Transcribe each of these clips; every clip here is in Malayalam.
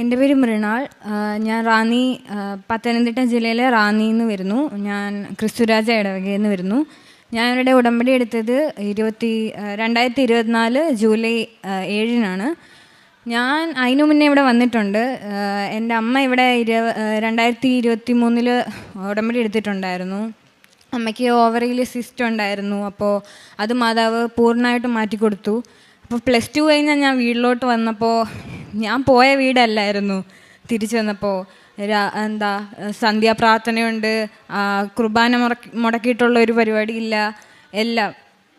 എൻ്റെ പേര് മൃണാൾ. ഞാൻ പത്തനംതിട്ട ജില്ലയിലെ റാന്നിയിൽ നിന്ന് വരുന്നു. ഞാൻ ക്രിസ്തുരാജ ഇടവകയിൽ നിന്ന് വരുന്നു. ഞാനിവിടെ ഉടമ്പടി എടുത്തത് 2024 ജൂലൈ 7-നാണ്. ഞാൻ അതിനു മുന്നേ ഇവിടെ വന്നിട്ടുണ്ട്. എൻ്റെ അമ്മ ഇവിടെ 2023 ഉടമ്പടി എടുത്തിട്ടുണ്ടായിരുന്നു. അമ്മയ്ക്ക് ഓവറിയിൽ സിസ്റ്റ് ഉണ്ടായിരുന്നു. അപ്പോൾ അത് മാതാവ് പൂർണ്ണമായിട്ട് മാറ്റിക്കൊടുത്തു. അപ്പോൾ +2 കഴിഞ്ഞാൽ ഞാൻ വീട്ടിലോട്ട് വന്നപ്പോൾ ഞാൻ പോയ വീടല്ലായിരുന്നു. തിരിച്ചു വന്നപ്പോൾ സന്ധ്യാപ്രാർത്ഥനയുണ്ട്, കുർബാന മുടക്കിയിട്ടുള്ള ഒരു പരിപാടിയില്ല, എല്ലാം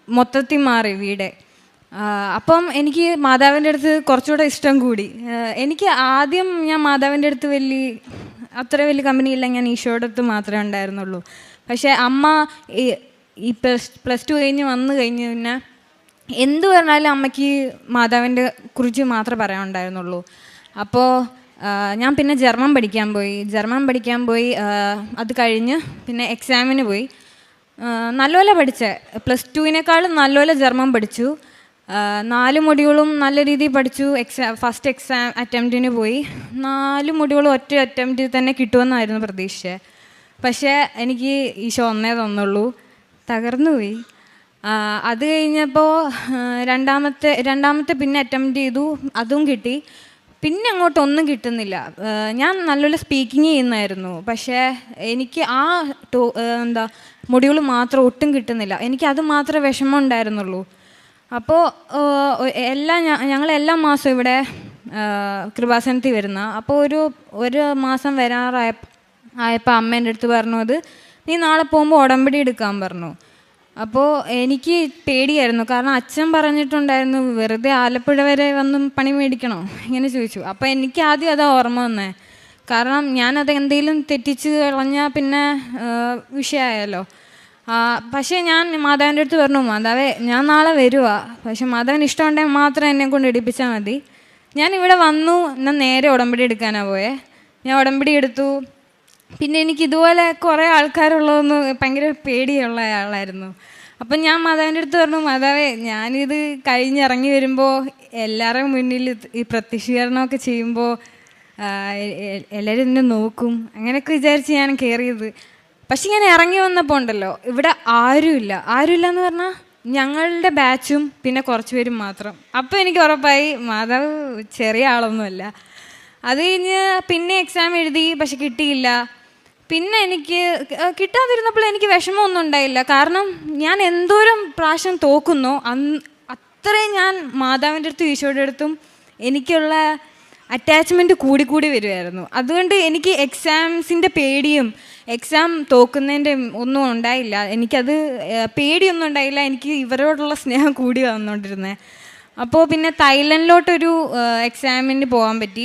മൊത്തത്തിൽ മാറി വീട്. അപ്പം എനിക്ക് മാതാവിൻ്റെ അടുത്ത് കുറച്ചുകൂടെ ഇഷ്ടം കൂടി. എനിക്ക് ആദ്യം ഞാൻ മാതാവിൻ്റെ അടുത്ത് അത്ര വലിയ കമ്പനിയില്ല, ഞാൻ ഈശോയുടെ അടുത്ത് മാത്രമേ ഉണ്ടായിരുന്നുള്ളൂ. പക്ഷേ അമ്മ ഈ +2 കഴിഞ്ഞ് വന്നു കഴിഞ്ഞ് പിന്നെ എന്ത് പറഞ്ഞാലും അമ്മയ്ക്ക് മാതാവിൻ്റെ കുറിച്ച് മാത്രമേ പറയാനുണ്ടായിരുന്നുള്ളൂ. അപ്പോൾ ഞാൻ പിന്നെ ജർമ്മൻ പഠിക്കാൻ പോയി. അത് കഴിഞ്ഞ് പിന്നെ എക്സാമിന് പോയി. നല്ലപോലെ പഠിച്ചേ, +2-നേക്കാളും നല്ലപോലെ ജർമ്മൻ പഠിച്ചു. 4 മൊഡ്യൂളും നല്ല രീതിയിൽ പഠിച്ചു. ഫസ്റ്റ് എക്സാം അറ്റംപ്റ്റിന് പോയി. 4 മൊഡ്യൂളും ഒറ്റ അറ്റംപ്റ്റിൽ തന്നെ കിട്ടുമെന്നായിരുന്നു പ്രതീക്ഷിച്ചത്. പക്ഷേ എനിക്ക് ഈശോ ഒന്നേ തന്നുള്ളൂ, തകർന്നു പോയി. അത് കഴിഞ്ഞപ്പോൾ രണ്ടാമത്തെ പിന്നെ അറ്റംപ്റ്റ് ചെയ്തു, അതും കിട്ടി. പിന്നെ അങ്ങോട്ട് ഒന്നും കിട്ടുന്നില്ല. ഞാൻ നല്ലപോലെ സ്പീക്കിങ് ചെയ്യുന്നായിരുന്നു, പക്ഷേ എനിക്ക് മൊഡ്യൂൾ മാത്രം ഒട്ടും കിട്ടുന്നില്ല. എനിക്കത് മാത്രമേ വിഷമം ഉണ്ടായിരുന്നുള്ളൂ. അപ്പോൾ ഞങ്ങളെല്ലാ മാസവും ഇവിടെ കൃപാസനത്തിൽ വരുന്ന. അപ്പോൾ ഒരു മാസം ആയപ്പോൾ അമ്മേൻ്റെ അടുത്ത് പറഞ്ഞു, അത് നീ നാളെ പോകുമ്പോൾ ഉടമ്പടി എടുക്കാൻ പറഞ്ഞു. അപ്പോൾ എനിക്ക് പേടിയായിരുന്നു, കാരണം അച്ഛൻ പറഞ്ഞിട്ടുണ്ടായിരുന്നു വെറുതെ ആലപ്പുഴ വരെ വന്ന് പണി മേടിക്കണോ ഇങ്ങനെ ചോദിച്ചു. അപ്പോൾ എനിക്ക് ആദ്യം അതാ ഓർമ്മ വന്നേ, കാരണം ഞാനത് എന്തെങ്കിലും തെറ്റിച്ച് കളഞ്ഞാൽ പിന്നെ വിഷയമായല്ലോ. പക്ഷേ ഞാൻ മാതാവിൻ്റെ അടുത്ത് പറഞ്ഞു, മാതാവേ ഞാൻ നാളെ വരുക, പക്ഷെ മാതാവിന് ഇഷ്ടമുണ്ടെങ്കിൽ മാത്രം എന്നെ കൊണ്ട് എടുപ്പിച്ചാൽ മതി. ഞാനിവിടെ വന്നു, എന്നാൽ നേരെ ഉടമ്പടി എടുക്കാനാണ് പോയേ. ഞാൻ ഉടമ്പടി എടുത്തു. പിന്നെ എനിക്ക് ഇതുപോലെ കുറേ ആൾക്കാരുള്ളതെന്ന് ഭയങ്കര പേടിയുള്ള ആളായിരുന്നു. അപ്പം ഞാൻ മാതാവിൻ്റെ അടുത്ത് പറഞ്ഞു, മാതാവേ ഞാനിത് കഴിഞ്ഞിറങ്ങി വരുമ്പോൾ എല്ലാവരുടെയും മുന്നിൽ ഈ പ്രത്യക്ഷീകരണമൊക്കെ ചെയ്യുമ്പോൾ എല്ലാവരും എന്നെ നോക്കും, അങ്ങനെയൊക്കെ വിചാരിച്ച് ഞാൻ കയറിയത്. പക്ഷെ ഞാൻ ഇറങ്ങി വന്നപ്പോൾ ഉണ്ടല്ലോ, ഇവിടെ ആരുമില്ല എന്ന് പറഞ്ഞാൽ ഞങ്ങളുടെ ബാച്ചും പിന്നെ കുറച്ച് പേരും മാത്രം. അപ്പോൾ എനിക്ക് ഉറപ്പായി മാതാവ് ചെറിയ ആളൊന്നുമല്ല. അത് കഴിഞ്ഞ് പിന്നെ എക്സാം എഴുതി, പക്ഷെ കിട്ടിയില്ല. പിന്നെ എനിക്ക് കിട്ടാതിരുന്നപ്പോൾ എനിക്ക് വിഷമമൊന്നും ഉണ്ടായില്ല, കാരണം ഞാൻ എന്തോരം പ്രാവശ്യം തോക്കുന്നോ അത്രയും ഞാൻ മാതാവിൻ്റെ അടുത്തും ഈശോയുടെ അടുത്തും എനിക്കുള്ള അറ്റാച്ച്മെൻറ്റ് കൂടി വരുമായിരുന്നു. അതുകൊണ്ട് എനിക്ക് എക്സാംസിൻ്റെ പേടിയും എക്സാം തോക്കുന്നതിൻ്റെ ഒന്നും ഉണ്ടായില്ല. എനിക്കത് പേടിയൊന്നും ഉണ്ടായില്ല, എനിക്ക് ഇവരോടുള്ള സ്നേഹം കൂടി വന്നുകൊണ്ടിരുന്നത്. അപ്പോൾ പിന്നെ തായ്ലൻഡിലോട്ടൊരു എക്സാമിന് പോകാൻ പറ്റി.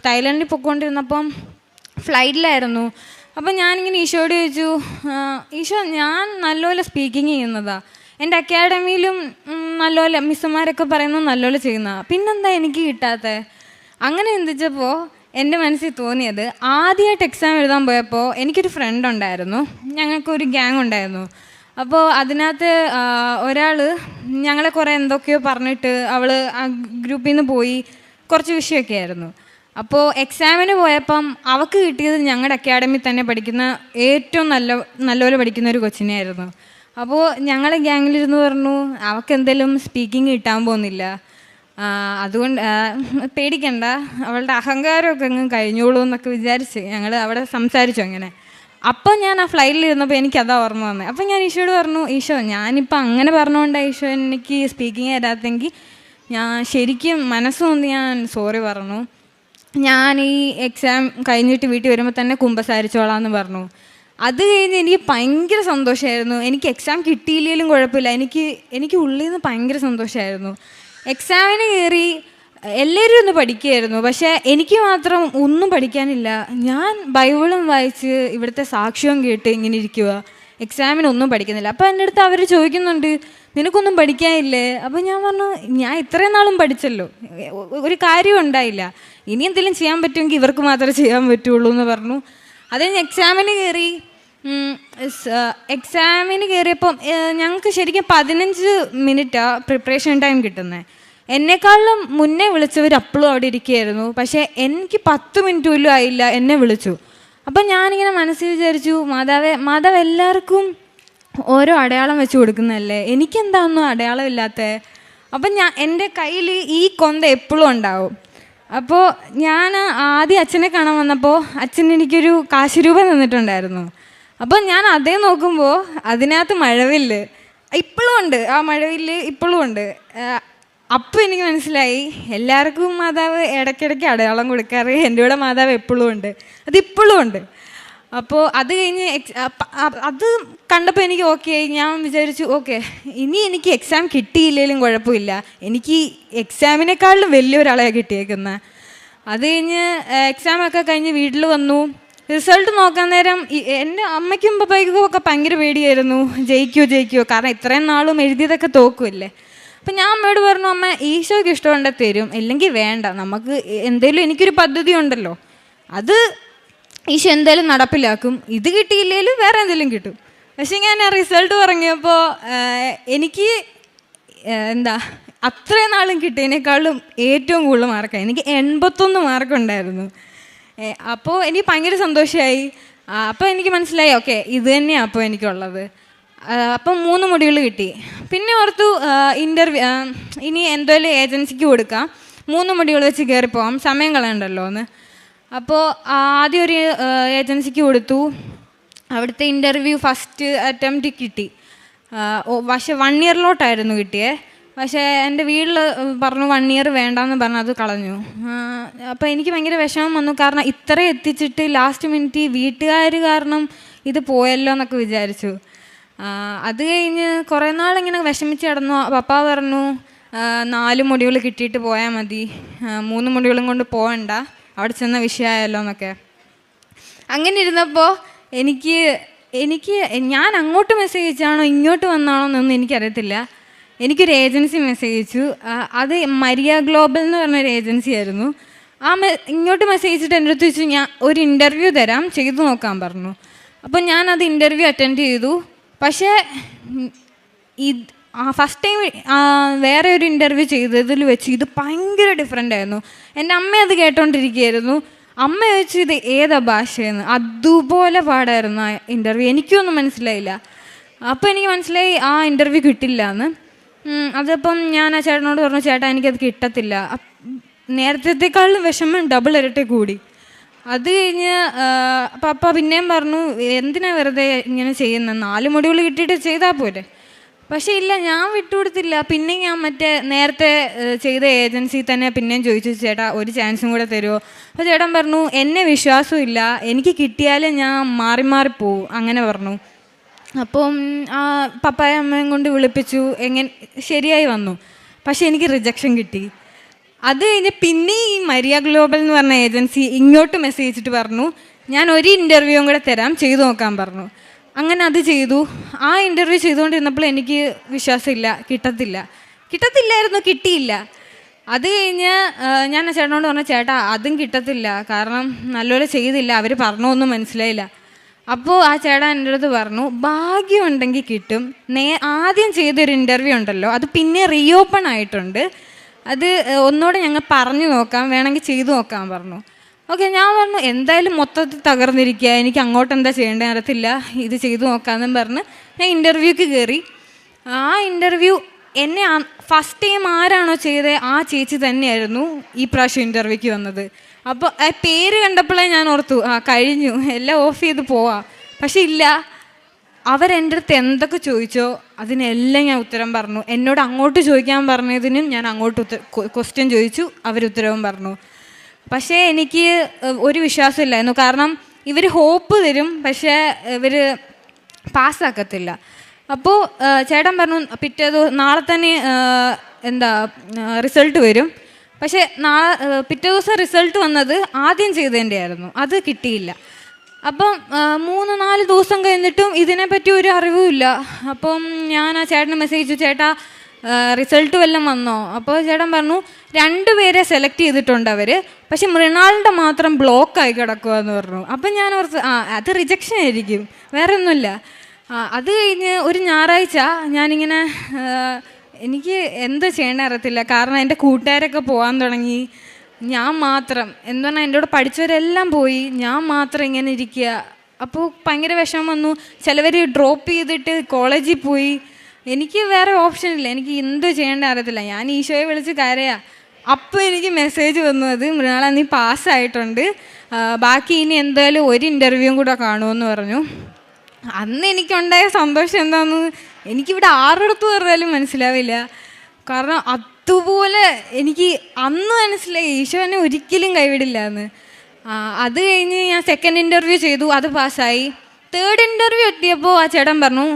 തായ്ലൻഡിൽ പോയിക്കൊണ്ടിരുന്നപ്പം ഫ്ലൈറ്റിലായിരുന്നു. അപ്പം ഞാനിങ്ങനെ ഈശോയോട് ചോദിച്ചു, ഈശോ ഞാൻ നല്ലപോലെ സ്പീക്കിങ് ചെയ്യുന്നതാണ്, എൻ്റെ അക്കാഡമിയിലും നല്ലപോലെ മിസ്സുമാരൊക്കെ പറയുന്നത് നല്ലപോലെ ചെയ്യുന്നതാണ്, പിന്നെന്താ എനിക്ക് കിട്ടാത്തത്? അങ്ങനെ ചിന്തിച്ചപ്പോൾ എൻ്റെ മനസ്സിൽ തോന്നിയത്, ആദ്യമായിട്ട് എക്സാം എഴുതാൻ പോയപ്പോൾ എനിക്കൊരു ഫ്രണ്ട് ഉണ്ടായിരുന്നു, ഞങ്ങൾക്കൊരു ഗ്യാങ് ഉണ്ടായിരുന്നു. അപ്പോൾ അതിനകത്ത് ഒരാൾ ഞങ്ങളെ കുറേ എന്തൊക്കെയോ പറഞ്ഞിട്ട് അവൾ ആ ഗ്രൂപ്പിൽ നിന്ന് പോയി, കുറച്ച് വിഷയമൊക്കെ ആയിരുന്നു. അപ്പോൾ എക്സാമിന് പോയപ്പം അവൾക്ക് കിട്ടിയത് ഞങ്ങളുടെ അക്കാഡമിയിൽ തന്നെ പഠിക്കുന്ന ഏറ്റവും നല്ലപോലെ പഠിക്കുന്ന ഒരു കൊച്ചിനെയായിരുന്നു. അപ്പോൾ ഞങ്ങളെ ഗ്യാങ്ങിലിരുന്ന് പറഞ്ഞു, അവൾക്ക് എന്തെങ്കിലും സ്പീക്കിംഗ് കിട്ടാൻ പോകുന്നില്ല, അതുകൊണ്ട് പേടിക്കണ്ട, അവളുടെ അഹങ്കാരമൊക്കെ അങ്ങ് കഴിഞ്ഞോളൂ എന്നൊക്കെ വിചാരിച്ച് ഞങ്ങൾ അവിടെ സംസാരിച്ചു അങ്ങനെ. അപ്പോൾ ഞാൻ ആ ഫ്ലൈറ്റിലിരുന്നപ്പോൾ എനിക്കതാ ഓർമ്മ വന്നത്. അപ്പോൾ ഞാൻ ഈശോയോട് പറഞ്ഞു, ഈശോ ഞാനിപ്പോൾ അങ്ങനെ പറഞ്ഞുകൊണ്ടാണ് ഈശോ എനിക്ക് സ്പീക്കിംഗ് തരാത്തെങ്കിൽ ഞാൻ ശരിക്കും മനസ്സൊന്ന് ഞാൻ സോറി പറഞ്ഞു. ഞാൻ ഈ എക്സാം കഴിഞ്ഞിട്ട് വീട്ടിൽ വരുമ്പോൾ തന്നെ കുമ്പസാരിച്ചോളാം എന്ന് പറഞ്ഞു. അത് കഴിഞ്ഞ് എനിക്ക് ഭയങ്കര സന്തോഷമായിരുന്നു. എനിക്ക് എക്സാം കിട്ടിയില്ലെങ്കിലും കുഴപ്പമില്ല, എനിക്ക് ഉള്ളിൽ നിന്ന് ഭയങ്കര സന്തോഷമായിരുന്നു. എക്സാമിന് കയറി എല്ലാവരും ഒന്ന് പഠിക്കുകയായിരുന്നു, പക്ഷേ എനിക്ക് മാത്രം ഒന്നും പഠിക്കാനില്ല. ഞാൻ ബൈബിളും വായിച്ച് ഇവിടുത്തെ സാക്ഷ്യവും കേട്ട് ഇങ്ങനെ ഇരിക്കുക, എക്സാമിനൊന്നും പഠിക്കുന്നില്ല. അപ്പോൾ എൻ്റെ അടുത്ത് അവർ ചോദിക്കുന്നുണ്ട്, നിനക്കൊന്നും പഠിക്കാനില്ലേ? അപ്പോൾ ഞാൻ പറഞ്ഞു, ഞാൻ ഇത്രയും നാളും പഠിച്ചല്ലോ, ഒരു കാര്യം ഉണ്ടായില്ല, ഇനി എന്തെങ്കിലും ചെയ്യാൻ പറ്റുമെങ്കിൽ ഇവർക്ക് മാത്രമേ ചെയ്യാൻ പറ്റുള്ളൂ എന്ന് പറഞ്ഞു. അത് കഴിഞ്ഞ് എക്സാമിന് കയറിയപ്പം ഞങ്ങൾക്ക് ശരിക്കും 15 മിനിറ്റാണ് പ്രിപ്പറേഷൻ ടൈം കിട്ടുന്നത്. എന്നെക്കാളും മുന്നേ വിളിച്ചവർ അപ്പോഴും അവിടെ ഇരിക്കുകയായിരുന്നു. പക്ഷേ എനിക്ക് 10 മിനിറ്റ് പോലും ആയില്ല എന്നെ വിളിച്ചു. അപ്പം ഞാനിങ്ങനെ മനസ്സിൽ വിചാരിച്ചു, മാതാവ് എല്ലാവർക്കും ഓരോ അടയാളം വെച്ച് കൊടുക്കുന്നതല്ലേ, എനിക്കെന്താ ഒന്നും അടയാളം ഇല്ലാത്ത. അപ്പം എൻ്റെ കയ്യിൽ ഈ കൊന്ത എപ്പോഴും ഉണ്ടാവും. അപ്പോൾ ഞാൻ ആദ്യം അച്ഛനെ കാണാൻ വന്നപ്പോൾ അച്ഛൻ എനിക്കൊരു കാശ് രൂപ തന്നിട്ടുണ്ടായിരുന്നു. അപ്പം ഞാൻ അതേ നോക്കുമ്പോൾ അതിനകത്ത് മഴവില്ല് ഇപ്പോഴും ഉണ്ട്, ആ മഴവില്ല് ഇപ്പോഴും ഉണ്ട്. അപ്പോൾ എനിക്ക് മനസ്സിലായി എല്ലാവർക്കും മാതാവ് ഇടയ്ക്കിടയ്ക്ക് അടയാളം കൊടുക്കാറ്, എൻ്റെ കൂടെ മാതാവ് എപ്പോഴും ഉണ്ട്, അതിപ്പോഴും ഉണ്ട്. അപ്പോൾ അത് കഴിഞ്ഞ് അത് കണ്ടപ്പോൾ എനിക്ക് ഓക്കെ ആയി. ഞാൻ വിചാരിച്ചു ഓക്കെ, ഇനി എനിക്ക് എക്സാം കിട്ടിയില്ലെങ്കിലും കുഴപ്പമില്ല, എനിക്ക് എക്സാമിനേക്കാളും വലിയൊരാളെ കിട്ടിയേക്കുന്നത്. അത് കഴിഞ്ഞ് എക്സാമൊക്കെ കഴിഞ്ഞ് വീട്ടിൽ വന്നു. റിസൾട്ട് നോക്കാൻ നേരം എൻ്റെ അമ്മയ്ക്കും പപ്പയ്ക്കും ഒക്കെ ഭയങ്കര പേടിയായിരുന്നു, ജയിക്കുമോ, കാരണം ഇത്രയും നാളും എഴുതിയതൊക്കെ തോക്കുമല്ലേ. അപ്പം ഞാൻ അമ്മയോട് പറഞ്ഞു, അമ്മ ഈശോയ്ക്ക് ഇഷ്ടമുണ്ടെ തരും, ഇല്ലെങ്കിൽ വേണ്ട, നമുക്ക് എന്തെങ്കിലും എനിക്കൊരു പദ്ധതി ഉണ്ടല്ലോ, അത് ഈശോ എന്തായാലും നടപ്പിലാക്കും, ഇത് കിട്ടിയില്ലെങ്കിലും വേറെ എന്തെങ്കിലും കിട്ടും. പക്ഷേ ഞാൻ റിസൾട്ട് പറഞ്ഞപ്പോൾ എനിക്ക് അത്രയും നാളും കിട്ടിയതിനേക്കാളും ഏറ്റവും കൂടുതൽ മാർക്കായി. എനിക്ക് 81 മാർക്കുണ്ടായിരുന്നു. അപ്പോൾ എനിക്ക് ഭയങ്കര സന്തോഷമായി. അപ്പോൾ എനിക്ക് മനസ്സിലായി ഓക്കെ, ഇത് തന്നെയാണ് അപ്പോൾ എനിക്കുള്ളത്. അപ്പം 3 മൊഡ്യൂൾ കിട്ടി. പിന്നെ ഓർത്തു ഇനി എന്തായാലും ഏജൻസിക്ക് കൊടുക്കാം, 3 മൊഡ്യൂൾ വെച്ച് കയറിപ്പോവാം, സമയം കളയണ്ടല്ലോ എന്ന്. അപ്പോൾ ആദ്യം ഒരു ഏജൻസിക്ക് കൊടുത്തു. അവിടുത്തെ ഇൻ്റർവ്യൂ ഫസ്റ്റ് അറ്റംപ്റ്റ് കിട്ടി. പക്ഷേ 1 ഇയറിലോട്ടായിരുന്നു കിട്ടിയേ. പക്ഷേ എൻ്റെ വീട്ടിൽ പറഞ്ഞു 1 ഇയർ വേണ്ടാന്ന് പറഞ്ഞു, അത് കളഞ്ഞു. അപ്പോൾ എനിക്ക് ഭയങ്കര വിഷമം വന്നു, കാരണം ഇത്രയും എത്തിച്ചിട്ട് ലാസ്റ്റ് മിനിറ്റ് വീട്ടുകാർ കാരണം ഇത് പോയല്ലോ എന്നൊക്കെ വിചാരിച്ചു. അത് കഴിഞ്ഞ് കുറേ നാളിങ്ങനെ വിഷമിച്ച് കിടന്നു. പപ്പ പറഞ്ഞു 4 മൊഡ്യൂൾ കിട്ടിയിട്ട് പോയാൽ മതി, 3 മൊഡ്യൂളും കൊണ്ട് പോകണ്ട, അവിടെ ചെന്ന വിഷയമായല്ലോ എന്നൊക്കെ. അങ്ങനെ ഇരുന്നപ്പോൾ എനിക്ക് ഞാൻ അങ്ങോട്ട് മെസ്സേജ് അയച്ചാണോ ഇങ്ങോട്ട് വന്നാണോ എന്നൊന്നും എനിക്കറിയത്തില്ല. എനിക്കൊരു ഏജൻസി മെസ്സേജ് അയച്ചു. അത് മരിയ ഗ്ലോബൽ എന്ന് പറഞ്ഞൊരു ഏജൻസി ആയിരുന്നു. ഇങ്ങോട്ട് മെസ്സേജ് അയച്ചിട്ട് എൻ്റെ അടുത്ത് വെച്ചു, ഞാൻ ഒരു ഇൻ്റർവ്യൂ തരാം, ചെയ്തു നോക്കാൻ പറഞ്ഞു. അപ്പോൾ ഞാനത് ഇൻ്റർവ്യൂ അറ്റൻഡ് ചെയ്തു. പക്ഷേ ഫസ്റ്റ് ടൈം വേറെ ഒരു ഇൻ്റർവ്യൂ ചെയ്തതിൽ വെച്ച് ഇത് ഭയങ്കര ഡിഫറെൻ്റ് ആയിരുന്നു. എൻ്റെ അമ്മ അത് കേട്ടോണ്ടിരിക്കുകയായിരുന്നു. അമ്മ ചോദിച്ചു ഇത് ഏതാ ഭാഷയെന്ന്. അതുപോലെ പാടായിരുന്നു ആ ഇൻ്റർവ്യൂ. എനിക്കൊന്നും മനസ്സിലായില്ല. അപ്പോൾ എനിക്ക് മനസ്സിലായി ആ ഇൻ്റർവ്യൂ കിട്ടില്ല എന്ന്. അതപ്പം ഞാൻ ആ ചേട്ടനോട് പറഞ്ഞു, ചേട്ടാ എനിക്കത് കിട്ടത്തില്ല. നേരത്തേക്കാളും വിഷമം ഡബിൾ ഇരട്ടി കൂടി. അത് കഴിഞ്ഞ് പപ്പ പിന്നെയും പറഞ്ഞു, എന്തിനാ വെറുതെ ഇങ്ങനെ ചെയ്യുന്നത്, 4 മൊഡ്യൂൾ കിട്ടിയിട്ട് ചെയ്താൽ പോരെ. പക്ഷേ ഇല്ല, ഞാൻ വിട്ടുകൊടുത്തില്ല. പിന്നെ ഞാൻ നേരത്തെ ചെയ്ത ഏജൻസി തന്നെ പിന്നെയും ചോദിച്ചു, ചേട്ടാ ഒരു ചാൻസും കൂടെ തരുമോ. അപ്പോൾ ചേട്ടൻ പറഞ്ഞു, എന്നെ വിശ്വാസമില്ല, എനിക്ക് കിട്ടിയാലും ഞാൻ മാറിപ്പോവും, അങ്ങനെ പറഞ്ഞു. അപ്പം പപ്പായ അമ്മയും കൊണ്ട് വിളിപ്പിച്ചു, ശരിയായി വന്നു. പക്ഷേ എനിക്ക് റിജക്ഷൻ കിട്ടി. അത് കഴിഞ്ഞ് പിന്നെ ഈ മരിയ ഗ്ലോബൽ എന്ന് പറഞ്ഞ ഏജൻസി ഇങ്ങോട്ട് മെസ്സേജ് അയച്ചിട്ട് പറഞ്ഞു, ഞാൻ ഒരു ഇൻ്റർവ്യൂവും കൂടെ തരാം, ചെയ്തു നോക്കാൻ പറഞ്ഞു. അങ്ങനെ അത് ചെയ്തു. ആ ഇൻ്റർവ്യൂ ചെയ്തുകൊണ്ടിരുന്നപ്പോൾ എനിക്ക് വിശ്വാസമില്ല, കിട്ടിയില്ലായിരുന്നു. അത് കഴിഞ്ഞ് ഞാൻ ചേട്ടനോട് പറഞ്ഞു, ചേട്ടാ അതും കിട്ടത്തില്ല, കാരണം നല്ലപോലെ ചെയ്തില്ല, അവർ പറഞ്ഞൊന്നും മനസ്സിലായില്ല. അപ്പോൾ ആ ചേട്ടൻ എൻ്റെ അടുത്ത് പറഞ്ഞു, ഭാഗ്യമുണ്ടെങ്കിൽ കിട്ടും, ആദ്യം ചെയ്തൊരു ഇൻ്റർവ്യൂ ഉണ്ടല്ലോ അത് പിന്നെ റീഓപ്പൺ ആയിട്ടുണ്ട്, അത് ഒന്നുകൂടെ ഞങ്ങൾ പറഞ്ഞു നോക്കാം, വേണമെങ്കിൽ ചെയ്തു നോക്കാൻ പറഞ്ഞു. ഓക്കെ, ഞാൻ പറഞ്ഞു എന്തായാലും മൊത്തത്തിൽ തകർന്നിരിക്കുക, എനിക്ക് അങ്ങോട്ട് എന്താ ചെയ്യേണ്ടത് അറിയത്തില്ല, ഇത് ചെയ്തു നോക്കാമെന്നും പറഞ്ഞ് ഞാൻ ഇൻ്റർവ്യൂക്ക് കയറി. ആ ഇൻ്റർവ്യൂ എന്നെ ഫസ്റ്റ് ടൈം ആരാണോ ചെയ്തത് ആ ചേച്ചി തന്നെയായിരുന്നു ഈ പ്രാവശ്യം ഇൻ്റർവ്യൂക്ക് വന്നത്. അപ്പോൾ ആ പേര് കണ്ടപ്പോഴേ ഞാൻ ഓർത്തു, കഴിഞ്ഞു, എല്ലാം ഓഫ് ചെയ്ത് പോവാം. പക്ഷെ ഇല്ല, അവരെൻ്റെ അടുത്ത് എന്തൊക്കെ ചോദിച്ചോ അതിനെല്ലാം ഞാൻ ഉത്തരം പറഞ്ഞു. എന്നോട് അങ്ങോട്ട് ചോദിക്കാൻ പറഞ്ഞതിനും ഞാൻ അങ്ങോട്ട് ക്വസ്റ്റ്യൻ ചോദിച്ചു, അവരുത്തരവും പറഞ്ഞു. പക്ഷേ എനിക്ക് ഒരു വിശ്വാസമില്ലായിരുന്നു, കാരണം ഇവർ ഹോപ്പ് തരും, പക്ഷേ ഇവർ പാസ്സാക്കത്തില്ല. അപ്പോൾ ചേട്ടൻ പറഞ്ഞു നാളെ തന്നെ റിസൾട്ട് വരും. പക്ഷേ പിറ്റേ ദിവസം റിസൾട്ട് വന്നത് ആദ്യം ചെയ്തതിൻ്റെ ആയിരുന്നു, അത് കിട്ടിയില്ല. അപ്പം 3-4 ദിവസം കഴിഞ്ഞിട്ടും ഇതിനെപ്പറ്റി ഒരു അറിവുമില്ല. അപ്പം ഞാൻ ആ ചേട്ടന് മെസ്സേജ് അയച്ചു, ചേട്ടാ റിസൾട്ട് വല്ലതും വന്നോ. അപ്പോൾ ചേട്ടൻ പറഞ്ഞു 2 പേരെ സെലക്ട് ചെയ്തിട്ടുണ്ട് അവർ, പക്ഷെ മൃണാളിൻ്റെ മാത്രം ബ്ലോക്കായി കിടക്കുക എന്ന് പറഞ്ഞു. അപ്പം ഞാൻ ഓർത്ത് അത് റിജക്ഷൻ ആയിരിക്കും, വേറെ ഒന്നുമില്ല. അത് കഴിഞ്ഞ് ഒരു ഞായറാഴ്ച ഞാനിങ്ങനെ എനിക്ക് എന്താ ചെയ്യേണ്ട അറിയത്തില്ല. കാരണം എൻ്റെ കൂട്ടുകാരൊക്കെ പോകാൻ തുടങ്ങി, ഞാൻ മാത്രം എന്ന് പറഞ്ഞാൽ എൻ്റെ കൂടെ പഠിച്ചവരെല്ലാം പോയി, ഞാൻ മാത്രം ഇങ്ങനെ ഇരിക്കുക. അപ്പോൾ ഭയങ്കര വിഷമം വന്നു. ചിലവർ ഡ്രോപ്പ് ചെയ്തിട്ട് കോളേജിൽ പോയി. എനിക്ക് വേറെ ഓപ്ഷൻ ഇല്ല, എനിക്ക് എന്ത് ചെയ്യേണ്ട അറിയത്തില്ല. ഞാൻ ഈശോയെ വിളിച്ച് കരയാ. അപ്പോൾ എനിക്ക് മെസ്സേജ് വന്നു, അത് മൃണാള നീ പാസ്സായിട്ടുണ്ട്, ബാക്കി ഇനി എന്തായാലും ഒരു ഇൻ്റർവ്യൂവും കൂടെ കാണുമെന്ന് പറഞ്ഞു. അന്ന് എനിക്കുണ്ടായ സന്തോഷം എന്താണെന്ന് എനിക്കിവിടെ ആരുടെ പറഞ്ഞാലും മനസ്സിലാവില്ല. കാരണം അതുപോലെ എനിക്ക് അന്ന് മനസ്സിലായി ഈശോ എന്നെ ഒരിക്കലും കൈവിടില്ല എന്ന്. അത് കഴിഞ്ഞ് ഞാൻ സെക്കൻഡ് ഇൻ്റർവ്യൂ ചെയ്തു, അത് പാസ്സായി. തേർഡ് ഇൻ്റർവ്യൂ എത്തിയപ്പോൾ ആ ചേട്ടൻ പറഞ്ഞു,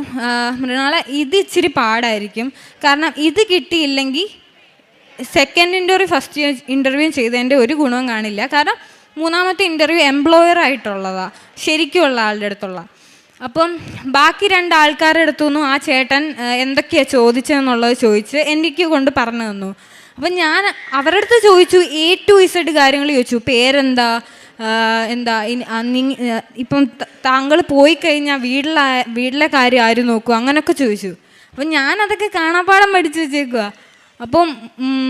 മൃണാളെ ഇത് ഇച്ചിരി പാടായിരിക്കും, കാരണം ഇത് കിട്ടിയില്ലെങ്കിൽ സെക്കൻഡ് ഇൻ്റർവ്യൂ ഫസ്റ്റ് ഇൻ്റർവ്യൂ ചെയ്തതിൻ്റെ ഒരു ഗുണവും കാണില്ല. കാരണം മൂന്നാമത്തെ ഇൻ്റർവ്യൂ എംപ്ലോയർ ആയിട്ടുള്ളതാണ്, ശരിക്കുള്ള ആളുടെ അടുത്തുള്ള. അപ്പം ബാക്കി 2 ആൾക്കാരുടെ അടുത്തുനിന്നും ആ ചേട്ടൻ എന്തൊക്കെയാണ് ചോദിച്ചതെന്നുള്ളത് ചോദിച്ച് എനിക്ക് കൊണ്ട് പറഞ്ഞു തന്നു. അപ്പം ഞാൻ അവരുടെ അടുത്ത് ചോദിച്ചു, A to Z കാര്യങ്ങൾ ചോദിച്ചു. പേരെന്താ, എന്താ ഇപ്പം താങ്കൾ പോയി കഴിഞ്ഞാൽ വീട്ടിലെ കാര്യം ആര് നോക്കും, അങ്ങനെയൊക്കെ ചോദിച്ചു. അപ്പം ഞാനതൊക്കെ കാണാപ്പാടം പഠിച്ചു വെച്ചേക്കുക. അപ്പം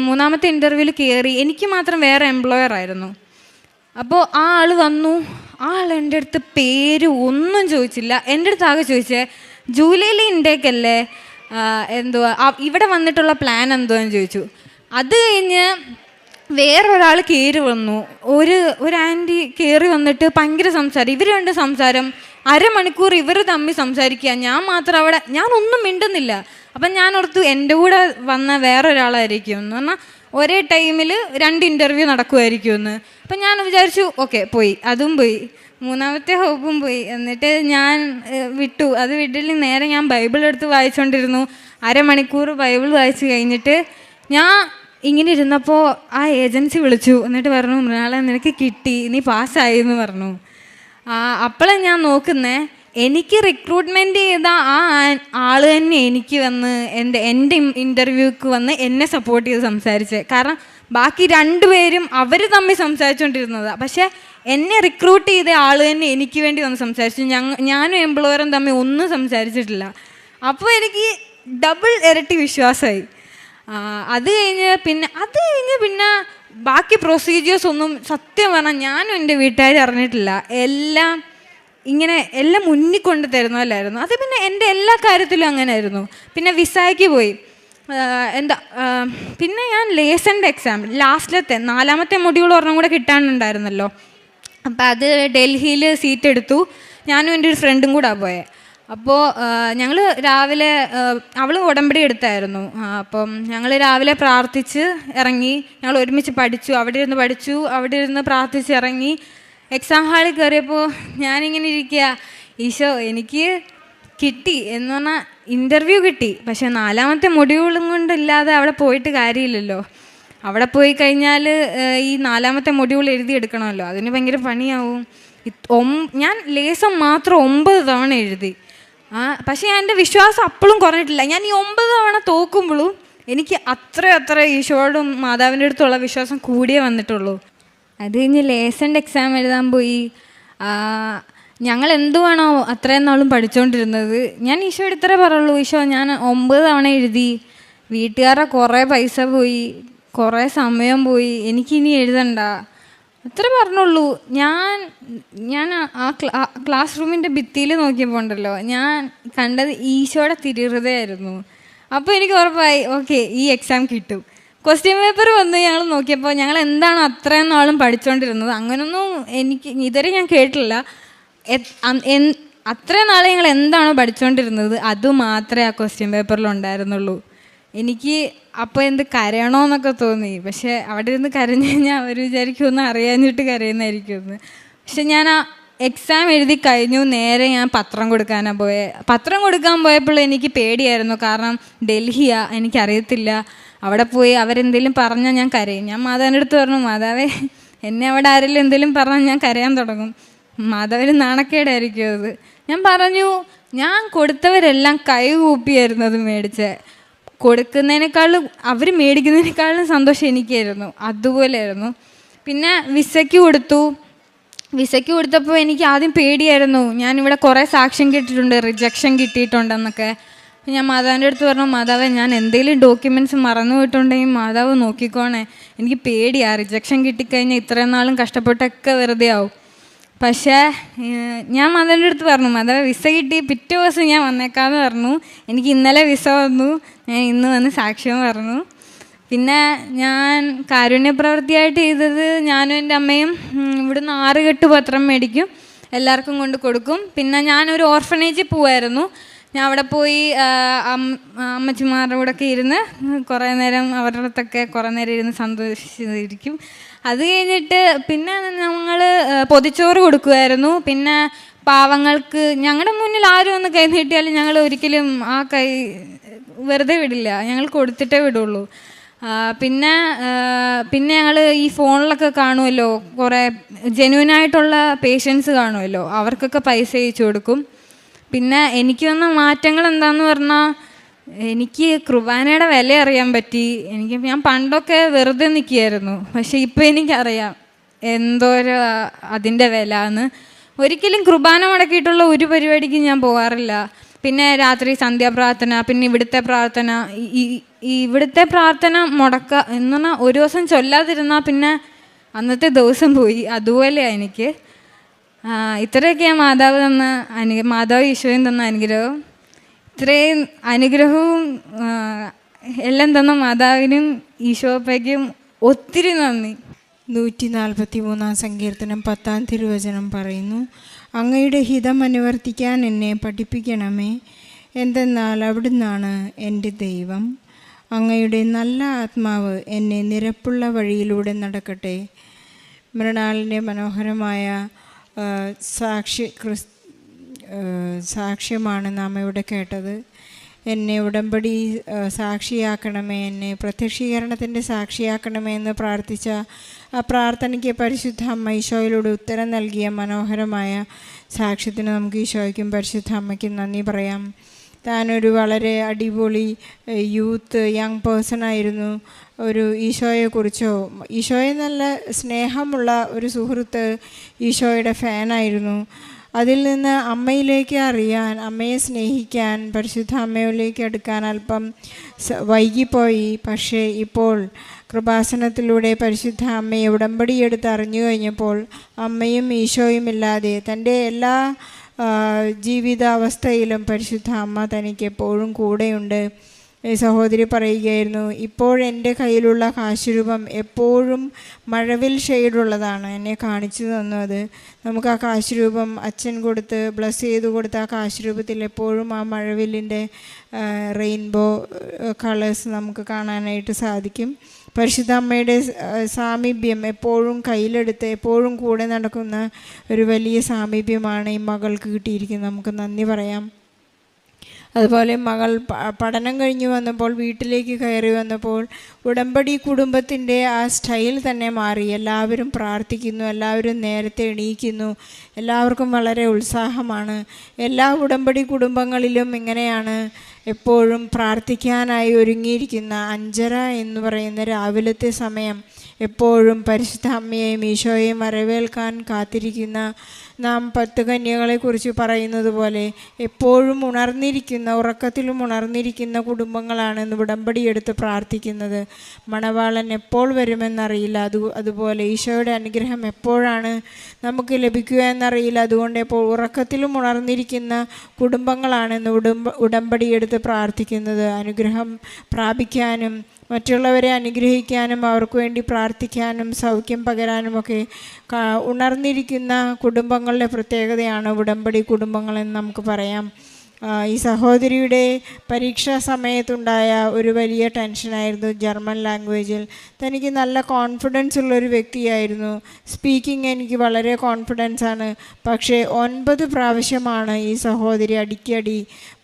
മൂന്നാമത്തെ ഇൻ്റർവ്യൂവിൽ കയറി, എനിക്ക് മാത്രം വേറെ എംപ്ലോയർ ആയിരുന്നു. അപ്പോൾ ആ ആൾ വന്നു, ആ ആൾ എൻ്റെ അടുത്ത് പേര് ഒന്നും ചോദിച്ചില്ല. എൻ്റെ അടുത്ത് ആകെ ചോദിച്ചേ ജൂലൈയിൽ ഇൻടേക്ക് അല്ലേ, എന്തുവാ ഇവിടെ വന്നിട്ടുള്ള പ്ലാൻ എന്തുവാന്ന് ചോദിച്ചു. അത് കഴിഞ്ഞ് വേറൊരാൾ കയറി വന്നു, ഒരു ആൻറ്റി കയറി വന്നിട്ട് ഭയങ്കര സംസാരം, ഇവർ രണ്ട് സംസാരം, അരമണിക്കൂർ ഇവർ തമ്മിൽ സംസാരിക്കുക, ഞാൻ മാത്രം അവിടെ, ഞാനൊന്നും മിണ്ടുന്നില്ല. അപ്പം ഞാൻ ഓർത്തു എൻ്റെ കൂടെ വന്ന വേറൊരാളായിരിക്കും എന്ന് പറഞ്ഞാൽ ഒരേ ടൈമിൽ 2 ഇൻ്റർവ്യൂ നടക്കുമായിരിക്കുമെന്ന്. അപ്പം ഞാൻ വിചാരിച്ചു ഓക്കെ പോയി, അതും പോയി, മൂന്നാമത്തെ ഹോപ്പും പോയി. എന്നിട്ട് ഞാൻ വിട്ടു. അത് വിട്ടില്ല, നേരെ ഞാൻ ബൈബിൾ എടുത്ത് വായിച്ചുകൊണ്ടിരുന്നു. അരമണിക്കൂർ ബൈബിൾ വായിച്ച് കഴിഞ്ഞിട്ട് ഞാൻ ഇങ്ങനെ ഇരുന്നപ്പോൾ ആ ഏജൻസി വിളിച്ചു. എന്നിട്ട് പറഞ്ഞു, മൃണാളെ നിനക്ക് കിട്ടി, നീ പാസ്സായി എന്ന് പറഞ്ഞു. അപ്പോഴാണ് ഞാൻ നോക്കുന്നേ, എനിക്ക് റിക്രൂട്ട്മെൻറ്റ് ചെയ്ത ആ ആൾ തന്നെ എനിക്ക് വന്ന് എൻ്റെ ഇൻ്റർവ്യൂക്ക് വന്ന് എന്നെ സപ്പോർട്ട് ചെയ്ത് സംസാരിച്ചത്. കാരണം ബാക്കി 2 പേരും അവർ തമ്മിൽ സംസാരിച്ചുകൊണ്ടിരുന്നതാണ്, പക്ഷേ എന്നെ റിക്രൂട്ട് ചെയ്ത ആൾ തന്നെ എനിക്ക് വേണ്ടി വന്ന് സംസാരിച്ചു. ഞാനും എംപ്ലോയറും തമ്മിൽ ഒന്നും സംസാരിച്ചിട്ടില്ല. അപ്പോൾ എനിക്ക് ഡബിൾ ഇരട്ടി വിശ്വാസമായി. അത് കഴിഞ്ഞ് പിന്നെ ബാക്കി പ്രൊസീജിയേഴ്സ് ഒന്നും സത്യം പറഞ്ഞാൽ ഞാനും എൻ്റെ വീട്ടുകാർ അറിഞ്ഞിട്ടില്ല. എല്ലാം മുന്നിൽ കൊണ്ട് തരുന്നതല്ലായിരുന്നു. അത് പിന്നെ എൻ്റെ എല്ലാ കാര്യത്തിലും അങ്ങനെ ആയിരുന്നു. പിന്നെ വിസയ്ക്ക് പോയി. പിന്നെ ഞാൻ ലേസൻ്റെ എക്സാം ലാസ്റ്റിലത്തെ 4ാമത്തെ മൊഡ്യൂൾ ഒരെണ്ണം കൂടെ കിട്ടാനുണ്ടായിരുന്നല്ലോ. അപ്പം അത് ഡൽഹിയിൽ സീറ്റ് എടുത്തു. ഞാനും എൻ്റെ ഒരു ഫ്രണ്ടും കൂടെ പോയത്. അപ്പോൾ ഞങ്ങൾ രാവിലെ, അവൾ ഉടമ്പടി എടുത്തായിരുന്നു. അപ്പം ഞങ്ങൾ രാവിലെ പ്രാർത്ഥിച്ച് ഇറങ്ങി, ഞങ്ങൾ ഒരുമിച്ച് പഠിച്ചു, അവിടെ ഇരുന്ന് പ്രാർത്ഥിച്ച് ഇറങ്ങി. എക്സാം ഹാളിൽ കയറിയപ്പോൾ ഞാനിങ്ങനെ ഇരിക്കുക, ഈശോ എനിക്ക് കിട്ടി എന്ന് പറഞ്ഞാൽ ഇൻ്റർവ്യൂ കിട്ടി, പക്ഷേ 4ാമത്തെ മൊഡ്യൂളും കൊണ്ടില്ലാതെ അവിടെ പോയിട്ട് കാര്യമില്ലല്ലോ. അവിടെ പോയി കഴിഞ്ഞാൽ ഈ 4ാമത്തെ മൊഡ്യൂൾ എഴുതിയെടുക്കണമല്ലോ, അതിന് ഭയങ്കര പണിയാവും. ഞാൻ ലേസം മാത്രം 9 തവണ എഴുതി. പക്ഷേ ഞാൻ എൻ്റെ വിശ്വാസം അപ്പോഴും കുറഞ്ഞിട്ടില്ല. ഞാൻ ഈ 9 തവണ തോക്കുമ്പോഴും എനിക്ക് അത്ര ഈശോയോടും മാതാവിൻ്റെ അടുത്തുള്ള വിശ്വാസം കൂടിയേ വന്നിട്ടുള്ളൂ. അത് കഴിഞ്ഞ് ലേസൻ്റെ എക്സാം എഴുതാൻ പോയി. ഞങ്ങൾ എന്തുവാണോ അത്രയും നാളും പഠിച്ചുകൊണ്ടിരുന്നത്. ഞാൻ ഈശോയുടെ ഇത്രേ പറയുള്ളൂ, ഈശോ ഞാൻ 9 തവണ എഴുതി, വീട്ടുകാരുടെ കുറേ പൈസ പോയി, കുറേ സമയം പോയി, എനിക്കിനി എഴുതണ്ട, അത്ര പറഞ്ഞുള്ളൂ. ഞാൻ ആ ക്ലാസ് റൂമിൻ്റെ ഭിത്തിയിൽ നോക്കിയപ്പോൾ ഉണ്ടല്ലോ, ഞാൻ കണ്ടത് ഈശോയുടെ തിരുഹൃദയമായിരുന്നു. അപ്പോൾ എനിക്ക് ഉറപ്പായി ഓക്കെ ഈ എക്സാം കിട്ടും. ക്വസ്റ്റ്യൻ പേപ്പർ വന്ന് ഞങ്ങൾ നോക്കിയപ്പോൾ ഞങ്ങൾ എന്താണ് അത്രയും നാളും പഠിച്ചുകൊണ്ടിരുന്നത് അങ്ങനെയൊന്നും എനിക്ക് ഇതുവരെ ഞാൻ കേട്ടില്ല. അത്രയും നാളെ ഞങ്ങൾ എന്താണോ പഠിച്ചുകൊണ്ടിരുന്നത് അതുമാത്രമേ ആ ക്വസ്റ്റ്യൻ പേപ്പറിൽ ഉണ്ടായിരുന്നുള്ളൂ. എനിക്ക് അപ്പോൾ കരയണമെന്നൊക്കെ തോന്നി. പക്ഷേ അവിടെ ഇരുന്ന് കരഞ്ഞു കഴിഞ്ഞാൽ അവർ വിചാരിക്കുമെന്ന് അറിയാഞ്ഞിട്ട് കരയുന്നതായിരിക്കുമെന്ന്. പക്ഷെ ഞാൻ ആ എക്സാം എഴുതി കഴിഞ്ഞു. നേരെ ഞാൻ പത്രം കൊടുക്കാനാണ് പോയത്. പത്രം കൊടുക്കാൻ പോയപ്പോൾ എനിക്ക് പേടിയായിരുന്നു. കാരണം ഡൽഹിയാണ്, എനിക്കറിയത്തില്ല. അവിടെ പോയി അവരെന്തെങ്കിലും പറഞ്ഞാൽ ഞാൻ കരയും. ഞാൻ മാതാവിൻ്റെ അടുത്ത് പറഞ്ഞു, മാതാവേ എന്നെ അവിടെ ആരെങ്കിലും എന്തെങ്കിലും പറഞ്ഞാൽ ഞാൻ കരയാൻ തുടങ്ങും, മാതാവിന് നാണക്കേടായിരിക്കും അത്. ഞാൻ പറഞ്ഞു, ഞാൻ കൊടുത്തവരെല്ലാം കൈ കൂപ്പിയായിരുന്നു അത് മേടിച്ച്. കൊടുക്കുന്നതിനേക്കാളും അവർ മേടിക്കുന്നതിനേക്കാളും സന്തോഷം എനിക്കായിരുന്നു. അതുപോലെയായിരുന്നു. പിന്നെ വിസയ്ക്ക് കൊടുത്തപ്പോൾ എനിക്ക് ആദ്യം പേടിയായിരുന്നു. ഞാനിവിടെ കുറേ സാക്ഷ്യം കേട്ടിട്ടുണ്ട്, റിജക്ഷൻ കിട്ടിയിട്ടുണ്ടെന്നൊക്കെ. ഞാൻ മാതാവിൻ്റെ അടുത്ത് പറഞ്ഞു, മാതാവേ ഞാൻ എന്തെങ്കിലും ഡോക്യുമെൻറ്റ്സ് മറന്നു പോയിട്ടുണ്ടെങ്കിൽ മാതാവ് നോക്കിക്കോണേ, എനിക്ക് പേടിയാണ്, റിജക്ഷൻ കിട്ടിക്കഴിഞ്ഞാൽ ഇത്രയും നാളും കഷ്ടപ്പെട്ടൊക്കെ വെറുതെ ആവും. പക്ഷേ ഞാൻ മാതാവിൻ്റെ അടുത്ത് പറഞ്ഞു, മാതാവ് വിസ കിട്ടി പിറ്റേ ദിവസം ഞാൻ വന്നേക്കാമെന്ന് പറഞ്ഞു. എനിക്ക് ഇന്നലെ വിസ വന്നു, ഞാൻ ഇന്ന് വന്ന് സാക്ഷ്യം പറഞ്ഞു. പിന്നെ ഞാൻ കാരുണ്യപ്രവൃത്തിയായിട്ട് ചെയ്തത്, ഞാനും എൻ്റെ അമ്മയും ഇവിടുന്ന് 6 കെട്ട് പത്രം മേടിക്കും, എല്ലാവർക്കും കൊണ്ട് കൊടുക്കും. പിന്നെ ഞാനൊരു ഓർഫനേജിൽ പോവായിരുന്നു. ഞാൻ അവിടെ പോയി അമ്മച്ചിമാരുടെ കൂടെയൊക്കെ ഇരുന്ന് കുറേ നേരം അവരുടെ അടുത്തൊക്കെ കുറേ നേരം ഇരുന്ന് സന്തോഷിച്ചിരിക്കും. അത് കഴിഞ്ഞിട്ട് പിന്നെ ഞങ്ങൾ പൊതിച്ചോറ് കൊടുക്കുമായിരുന്നു. പിന്നെ പാവങ്ങൾക്ക് ഞങ്ങളുടെ മുന്നിൽ ആരും ഒന്ന് കൈ നീട്ടിയാലും ഞങ്ങൾ ഒരിക്കലും ആ കൈ വെറുതെ വിടില്ല, ഞങ്ങൾ കൊടുത്തിട്ടേ വിടുള്ളൂ. പിന്നെ ഞങ്ങൾ ഈ ഫോണിലൊക്കെ കാണുമല്ലോ, കുറേ ജെന്യൂനായിട്ടുള്ള പേഷ്യൻസ് കാണുമല്ലോ, അവർക്കൊക്കെ പൈസ അയച്ചു കൊടുക്കും. പിന്നെ എനിക്ക് വന്ന മാറ്റങ്ങൾ എന്താണെന്ന് പറഞ്ഞാൽ, എനിക്ക് കുർബാനയുടെ വില അറിയാൻ പറ്റി. ഞാൻ പണ്ടൊക്കെ വെറുതെ നിൽക്കുകയായിരുന്നു, പക്ഷേ ഇപ്പോൾ എനിക്കറിയാം എന്തോരം അതിൻ്റെ വില എന്ന്. ഒരിക്കലും കുർബാന മുടക്കിയിട്ടുള്ള ഒരു പരിപാടിക്ക് ഞാൻ പോകാറില്ല. പിന്നെ രാത്രി സന്ധ്യാപ്രാർത്ഥന, പിന്നെ ഇവിടുത്തെ പ്രാർത്ഥന. ഇവിടുത്തെ പ്രാർത്ഥന മുടക്കുക എന്ന് പറഞ്ഞാൽ ഒരു ദിവസം ചൊല്ലാതിരുന്നാൽ പിന്നെ അന്നത്തെ ദിവസം പോയി, അതുപോലെയാണ് എനിക്ക്. ഇത്രയൊക്കെയാണ് മാതാവ് ഈശോയും തന്ന അനുഗ്രഹം. ഇത്രയും അനുഗ്രഹവും എല്ലാം തന്ന മാതാവിനും ഈശോപ്പയ്ക്കും ഒത്തിരി നന്ദി. 143 സങ്കീർത്തനം 10 തിരുവചനം പറയുന്നു, അങ്ങയുടെ ഹിതം അനുവർത്തിക്കാൻ എന്നെ പഠിപ്പിക്കണമേ, എന്തെന്നാൽ അവിടുന്നാണ് എൻ്റെ ദൈവം. അങ്ങയുടെ നല്ല ആത്മാവ് എന്നെ നിരപ്പുള്ള വഴിയിലൂടെ നടക്കട്ടെ. മൃണാളിൻ്റെ മനോഹരമായ സാക്ഷ്യമാണ് നാം ഇവിടെ കേട്ടത്. എന്നെ ഉടമ്പടി സാക്ഷിയാക്കണമേ, എന്നെ പ്രത്യക്ഷീകരണത്തിൻ്റെ സാക്ഷിയാക്കണമേ എന്ന് പ്രാർത്ഥിച്ച ആ പ്രാർത്ഥനയ്ക്ക് പരിശുദ്ധ അമ്മ ഈശോയിലൂടെ ഉത്തരം നൽകിയ മനോഹരമായ സാക്ഷ്യത്തിന് നമുക്ക് ഈശോയ്ക്കും പരിശുദ്ധ അമ്മയ്ക്കും നന്ദി പറയാം. താനൊരു വളരെ അടിപൊളി യങ് പേഴ്സണായിരുന്നു. ഒരു ഈശോയെക്കുറിച്ചോ, ഈശോയെ നല്ല സ്നേഹമുള്ള ഒരു സുഹൃത്ത് ഈശോയുടെ ഫാനായിരുന്നു. അതിൽ നിന്ന് അമ്മയിലേക്ക് അറിയാൻ, അമ്മയെ സ്നേഹിക്കാൻ, പരിശുദ്ധ അമ്മയിലേക്ക് അടുക്കാൻ അല്പം വൈകിപ്പോയി. പക്ഷേ ഇപ്പോൾ കൃപാസനത്തിലൂടെ പരിശുദ്ധ അമ്മയെ ഉടമ്പടിയെടുത്ത് അറിഞ്ഞു കഴിഞ്ഞപ്പോൾ അമ്മയും ഈശോയും ഇല്ലാതെ തൻ്റെ എല്ലാ ജീവിതാവസ്ഥയിലും പരിശുദ്ധ അമ്മ തനിക്ക് എപ്പോഴും കൂടെയുണ്ട്. സഹോദരി പറയുകയായിരുന്നു, ഇപ്പോഴെൻ്റെ കയ്യിലുള്ള കാശുരൂപം എപ്പോഴും മഴവിൽ ഷെയ്ഡുള്ളതാണ്. എന്നെ കാണിച്ചു തന്നു. അത് നമുക്ക് ആ കാശുരൂപം അച്ഛൻ കൊടുത്ത് ബ്ലസ് ചെയ്ത് കൊടുത്ത ആ കാശുരൂപത്തിൽ എപ്പോഴും ആ മഴവില്ലിൻ്റെ റെയിൻബോ കളേഴ്സ് നമുക്ക് കാണാനായിട്ട് സാധിക്കും. പരിശുദ്ധ അമ്മയുടെ സാമീപ്യം എപ്പോഴും കയ്യിലെടുത്ത് എപ്പോഴും കൂടെ നടക്കുന്ന ഒരു വലിയ സാമീപ്യമാണ് ഈ മകൾക്ക് കിട്ടിയിരിക്കുന്നത്. നമുക്ക് നന്ദി പറയാം. അതുപോലെ മകൾ പഠനം കഴിഞ്ഞ് വന്നപ്പോൾ, വീട്ടിലേക്ക് കയറി വന്നപ്പോൾ ഉടമ്പടി കുടുംബത്തിൻ്റെ ആ സ്റ്റൈൽ തന്നെ മാറി. എല്ലാവരും പ്രാർത്ഥിക്കുന്നു, എല്ലാവരും നേരത്തെ എണീക്കുന്നു, എല്ലാവർക്കും വളരെ ഉത്സാഹമാണ്. എല്ലാ ഉടമ്പടി കുടുംബങ്ങളിലും ഇങ്ങനെയാണ്. എപ്പോഴും പ്രാർത്ഥിക്കാനായി ഒരുങ്ങിയിരിക്കുന്ന 5:30 എന്ന് പറയുന്ന രാവിലത്തെ സമയം എപ്പോഴും പരിശുദ്ധ അമ്മയെയും ഈശോയെയും വരവേൽക്കാൻ കാത്തിരിക്കുന്ന നാം 10 കന്യകളെക്കുറിച്ച് പറയുന്നത് പോലെ എപ്പോഴും ഉണർന്നിരിക്കുന്ന, ഉറക്കത്തിലും ഉണർന്നിരിക്കുന്ന കുടുംബങ്ങളാണ് ഉടമ്പടി എടുത്ത് പ്രാർത്ഥിക്കുന്നത്. മണവാളൻ എപ്പോൾ വരുമെന്നറിയില്ല, അതുപോലെ ഈശോയുടെ അനുഗ്രഹം എപ്പോഴാണ് നമുക്ക് ലഭിക്കുക എന്നറിയില്ല. അതുകൊണ്ട് ഇപ്പോൾ ഉറക്കത്തിലും ഉണർന്നിരിക്കുന്ന കുടുംബങ്ങളാണ് ഉടമ്പടി എടുത്ത് പ്രാർത്ഥിക്കുന്നത്. അനുഗ്രഹം പ്രാപിക്കാനും മറ്റുള്ളവരെ അനുഗ്രഹിക്കാനും അവർക്ക് വേണ്ടി പ്രാർത്ഥിക്കാനും സൗഖ്യം പകരാനുമൊക്കെ ഉണർന്നിരിക്കുന്ന കുടുംബങ്ങളുടെ പ്രത്യേകതയാണ് ഉടമ്പടി കുടുംബങ്ങളെന്ന് നമുക്ക് പറയാം. ഈ സഹോദരിയുടെ പരീക്ഷാ സമയത്തുണ്ടായ ഒരു വലിയ ടെൻഷനായിരുന്നു ജർമ്മൻ ലാംഗ്വേജിൽ. തനിക്ക് നല്ല കോൺഫിഡൻസ് ഉള്ളൊരു വ്യക്തിയായിരുന്നു. സ്പീക്കിംഗ് എനിക്ക് വളരെ കോൺഫിഡൻസാണ്. പക്ഷേ 9 പ്രാവശ്യമാണ് ഈ സഹോദരി അടിക്കടി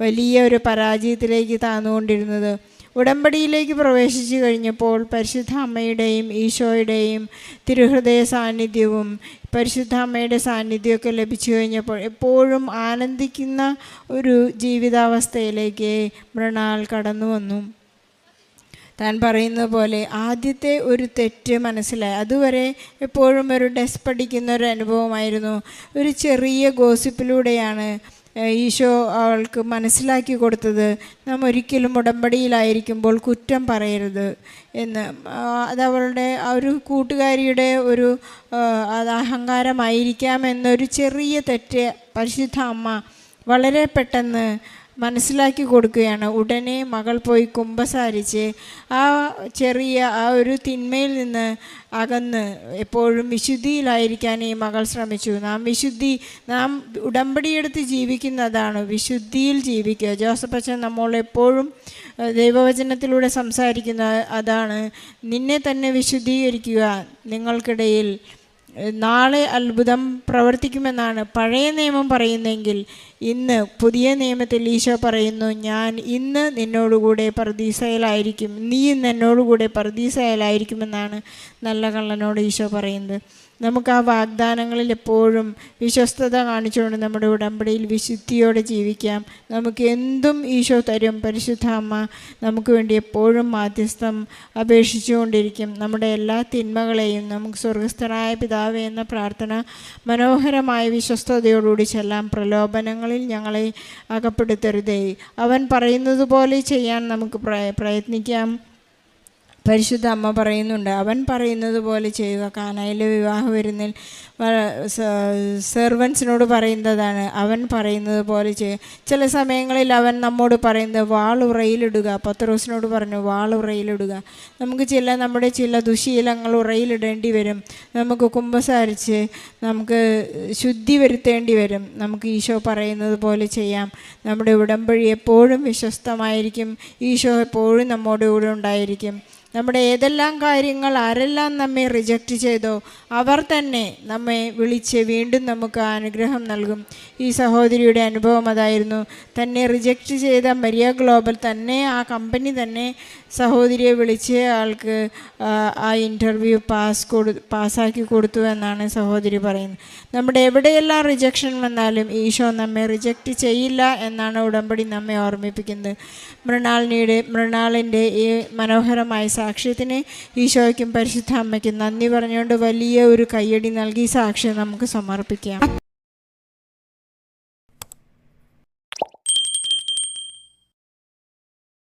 വലിയ ഒരു പരാജയത്തിലേക്ക് താഴ്ന്നുകൊണ്ടിരുന്നത്. ഉടമ്പടിയിലേക്ക് പ്രവേശിച്ചു കഴിഞ്ഞപ്പോൾ പരിശുദ്ധ അമ്മയുടെയും ഈശോയുടെയും തിരുഹൃദയ സാന്നിധ്യവും പരിശുദ്ധ അമ്മയുടെ സാന്നിധ്യമൊക്കെ ലഭിച്ചു കഴിഞ്ഞപ്പോൾ എപ്പോഴും ആനന്ദിക്കുന്ന ഒരു ജീവിതാവസ്ഥയിലേക്ക് മൃണാൾ കടന്നു വന്നു. താൻ പറയുന്നത് പോലെ ആദ്യത്തെ ഒരു തെറ്റ് മനസ്സിലായി. അതുവരെ എപ്പോഴും ഒരു ഡെസ്പ് അടിക്കുന്ന ഒരു അനുഭവമായിരുന്നു. ഒരു ചെറിയ ഗോസിപ്പിലൂടെയാണ് ഈശോ അവൾക്ക് മനസ്സിലാക്കി കൊടുത്തത് നാം ഒരിക്കലും ഉടമ്പടിയിലായിരിക്കുമ്പോൾ കുറ്റം പറയരുത് എന്ന്. അതവളുടെ ആ ഒരു കൂട്ടുകാരിയുടെ ഒരു അത് അഹങ്കാരമായിരിക്കാം എന്നൊരു ചെറിയ തെറ്റ് പരിശുദ്ധ അമ്മ വളരെ പെട്ടെന്ന് മനസ്സിലാക്കി കൊടുക്കുകയാണ്. ഉടനെ മകൾ പോയി കുമ്പസാരിച്ച് ആ ചെറിയ ആ ഒരു തിന്മയിൽ നിന്ന് അകന്ന് എപ്പോഴും വിശുദ്ധിയിലായിരിക്കാൻ ഈ മകൾ ശ്രമിച്ചു. നാം ഉടമ്പടിയെടുത്ത് ജീവിക്കുന്നതാണ്, വിശുദ്ധിയിൽ ജീവിക്കുക. ജോസഫ് അച്ഛൻ നമ്മളെപ്പോഴും ദൈവവചനത്തിലൂടെ സംസാരിക്കുന്ന അതാണ്, നിന്നെ തന്നെ വിശുദ്ധീകരിക്കുക, നിങ്ങൾക്കിടയിൽ നാളെ അത്ഭുതം പ്രവർത്തിക്കുമെന്നാണ് പഴയ നിയമം പറയുന്നെങ്കിൽ ഇന്ന് പുതിയ നിയമത്തിൽ ഈശോ പറയുന്നു, ഞാൻ ഇന്ന് നിന്നോടുകൂടെ പറുദീസയിലായിരിക്കും, നീ ഇന്ന് എന്നോടുകൂടെ പറുദീസയിലായിരിക്കുമെന്നാണ് നല്ല കള്ളനോട് ഈശോ പറയുന്നത്. നമുക്ക് ആ വാഗ്ദാനങ്ങളിൽ എപ്പോഴും വിശ്വസ്തത കാണിച്ചുകൊണ്ട് നമ്മുടെ ഉടമ്പടിയിൽ വിശുദ്ധിയോടെ ജീവിക്കാം. നമുക്ക് എന്തും ഈശോ തരും. പരിശുദ്ധ അമ്മ നമുക്ക് വേണ്ടി എപ്പോഴും മാധ്യസ്ഥം അപേക്ഷിച്ചുകൊണ്ടിരിക്കും. നമ്മുടെ എല്ലാ തിന്മകളെയും നമുക്ക് സ്വർഗസ്ഥനായ പിതാവേ എന്ന പ്രാർത്ഥന മനോഹരമായ വിശ്വസ്തയോടുകൂടി ചെല്ലാം. പ്രലോഭനങ്ങളിൽ ഞങ്ങളെ അകപ്പെടുത്തരുതേ. അവൻ പറയുന്നത് പോലെ ചെയ്യാൻ നമുക്ക് പ്രയത്നിക്കാം. പരിശുദ്ധ അമ്മ പറയുന്നുണ്ട്, അവൻ പറയുന്നത് പോലെ ചെയ്യുക. കാനായിലെ വിവാഹ വിരുന്നിൽ സെർവൻസിനോട് പറയുന്നതാണ്, അവൻ പറയുന്നത് പോലെ ചെയ്യുക. ചില സമയങ്ങളിൽ അവൻ നമ്മോട് പറയുന്നത് വാളുറയിലിടുക. പത്രോസിനോട് പറഞ്ഞു വാളുറയിലിടുക. നമുക്ക് നമ്മുടെ ചില ദുശീലങ്ങൾ ഉറയിലിടേണ്ടി വരും. നമുക്ക് കുമ്പസാരിച്ച് നമുക്ക് ശുദ്ധി വരുത്തേണ്ടി വരും. നമുക്ക് ഈശോ പറയുന്നത് പോലെ ചെയ്യാം. നമ്മുടെ ഉടമ്പടി എപ്പോഴും വിശ്വസ്തമായിരിക്കും. ഈശോ എപ്പോഴും നമ്മുടെ കൂടെ ഉണ്ടായിരിക്കും. നമ്മുടെ ഏതെല്ലാം കാര്യങ്ങൾ ആരെല്ലാം നമ്മെ റിജക്റ്റ് ചെയ്തോ അവർ തന്നെ നമ്മെ വിളിച്ച് വീണ്ടും നമുക്ക് അനുഗ്രഹം നൽകും. ഈ സഹോദരിയുടെ അനുഭവം അതായിരുന്നു. തന്നെ റിജക്റ്റ് ചെയ്ത മരിയ ഗ്ലോബൽ തന്നെ, ആ കമ്പനി തന്നെ സഹോദരിയെ വിളിച്ച് ആൾക്ക് ആ ഇൻ്റർവ്യൂ പാസ്സാക്കി കൊടുത്തു എന്നാണ് സഹോദരി പറയുന്നത്. നമ്മുടെ എവിടെയെല്ലാം റിജക്ഷൻ വന്നാലും ഈശോ നമ്മെ റിജക്റ്റ് ചെയ്യില്ല എന്നാണ് ഉടമ്പടി നമ്മെ ഓർമ്മിപ്പിക്കുന്നത്. മൃണാളിൻ്റെ ഈ മനോഹരമായ സാക്ഷ്യത്തിന് ഈശോയ്ക്കും പരിശുദ്ധ അമ്മയ്ക്കും നന്ദി പറഞ്ഞുകൊണ്ട് വലിയ ഒരു കയ്യടി നൽകി സാക്ഷ്യം നമുക്ക് സമർപ്പിക്കാം.